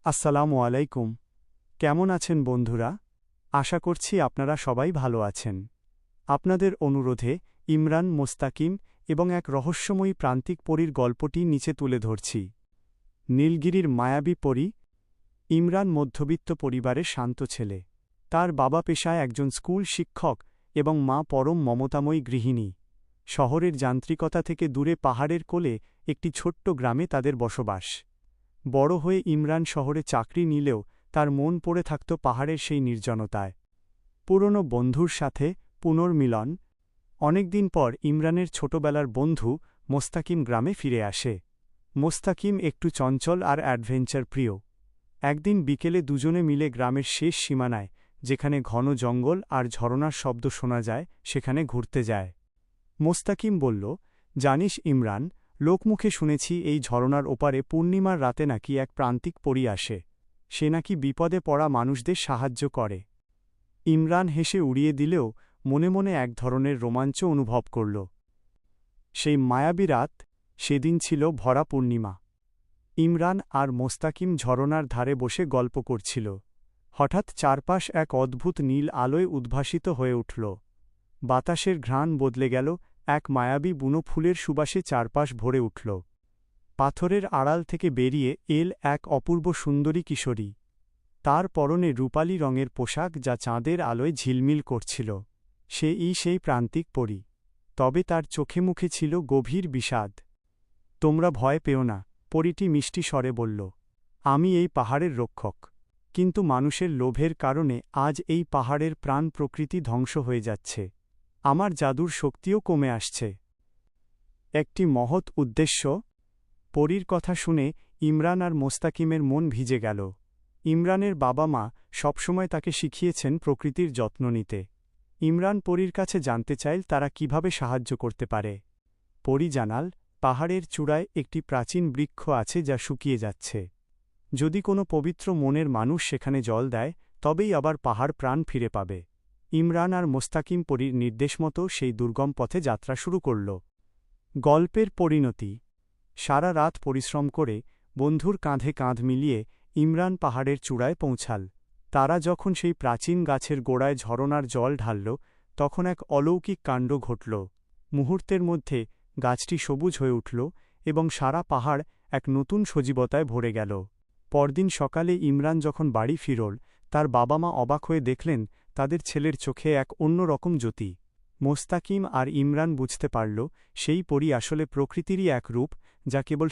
আসসালামু আলাইকুম। কেমন আছেন বন্ধুরা? আশা করছি আপনারা সবাই ভালো আছেন। আপনাদের অনুরোধে ইমরান, মোস্তাকিম এবং এক রহস্যময়ী প্রান্তিক পরীর গল্পটি নিচে তুলে ধরছি। নীলগিরির মায়াবী পরী। ইমরান মধ্যবিত্ত পরিবারের শান্ত ছেলে। তার বাবা পেশায় একজন স্কুল শিক্ষক এবং মা পরম মমতাময়ী গৃহিণী। শহরের যান্ত্রিকতা থেকে দূরে পাহাড়ের কোলে একটি ছোট্ট গ্রামে তাদের বসবাস। বড় হয়ে ইমরান শহরে চাকরি নিলেও তার মন পড়ে থাকত পাহাড়ের সেই নির্জনতায়। পুরনো বন্ধুর সাথে পুনর্মিলন। অনেকদিন পর ইমরানের ছোটবেলার বন্ধু মোস্তাকিম গ্রামে ফিরে আসে। মোস্তাকিম একটু চঞ্চল আর অ্যাডভেঞ্চার প্রিয়। একদিন বিকেলে দুজনে মিলে গ্রামের শেষ সীমানায়, যেখানে ঘন জঙ্গল আর ঝরনার শব্দ শোনা যায়, সেখানে ঘুরতে যায়। মোস্তাকিম বলল, জানিস ইমরান, লোকমুখে শুনেছি এই ঝরনার ওপারে পূর্ণিমার রাতে নাকি এক প্রান্তিক পরী আসে। সে নাকি বিপদে পড়া মানুষদের সাহায্য করে। ইমরান হেসে উড়িয়ে দিলেও মনে মনে এক ধরনের রোমাঞ্চ অনুভব করল। সেই মায়াবী রাত, সেদিন ছিল ভরা পূর্ণিমা। ইমরান আর মোস্তাকিম ঝরনার ধারে বসে গল্প করছিল। হঠাৎ চারপাশ এক অদ্ভুত নীল আলোয় উদ্ভাসিত হয়ে উঠল। বাতাসের ঘ্রাণ বদলে গেল, এক মায়াবী বুনো ফুলের সুবাসে চারপাশ ভরে উঠল। পাথরের আড়াল থেকে বেরিয়ে এল এক অপূর্ব সুন্দরী কিশোরী। তার পরনে রূপালী রঙের পোশাক যা চাঁদের আলোয় ঝিলমিল করছিল। সেই প্রান্তিক পরী। তবে তার চোখে মুখে ছিল গভীর বিষাদ। তোমরা ভয় পেও না, পরীটি মিষ্টি স্বরে বলল। আমি এই পাহাড়ের রক্ষক। কিন্তু মানুষের লোভের কারণে আজ এই পাহাড়ের প্রাণ প্রকৃতি ধ্বংস হয়ে যাচ্ছে। আমার জাদুর শক্তিও কমে আসছে। একটি মহৎ উদ্দেশ্য। পরীর কথা শুনে ইমরান আর মোস্তাকিমের মন ভিজে গেল। ইমরানের বাবা মা সবসময় তাকে শিখিয়েছেন প্রকৃতির যত্ন নিতে। ইমরান পরীর কাছে জানতে চাইল তারা কিভাবে সাহায্য করতে পারে। পরী জানাল, পাহাড়ের চূড়ায় একটি প্রাচীন বৃক্ষ আছে যা শুকিয়ে যাচ্ছে। যদি কোনো পবিত্র মনের মানুষ সেখানে জল দেয়, তবেই আবার পাহাড় প্রাণ ফিরে পাবে। ইমরান আর মোস্তাকিম পরীর নির্দেশমতো সেই দুর্গম পথে যাত্রা শুরু করল। গল্পের পরিণতি। সারা রাত পরিশ্রম করে বন্ধুর কাঁধে কাঁধ মিলিয়ে ইমরান পাহাড়ের চূড়ায় পৌঁছাল। তারা যখন সেই প্রাচীন গাছের গোড়ায় ঝরনার জল ঢালল, তখন এক অলৌকিক কাণ্ড ঘটল। মুহূর্তের মধ্যে গাছটি সবুজ হয়ে উঠল এবং সারা পাহাড় এক নতুন সজীবতায় ভরে গেল। পরদিন সকালে ইমরান যখন বাড়ি ফিরল, তার বাবা মা অবাক হয়ে দেখলেন তাদের ছেলের চোখে এক অন্যরকম জ্যোতি। মোস্তাকিম আর ইমরান বুঝতে পারল, সেই পরী আসলে প্রকৃতিরই এক রূপ, যা কেবল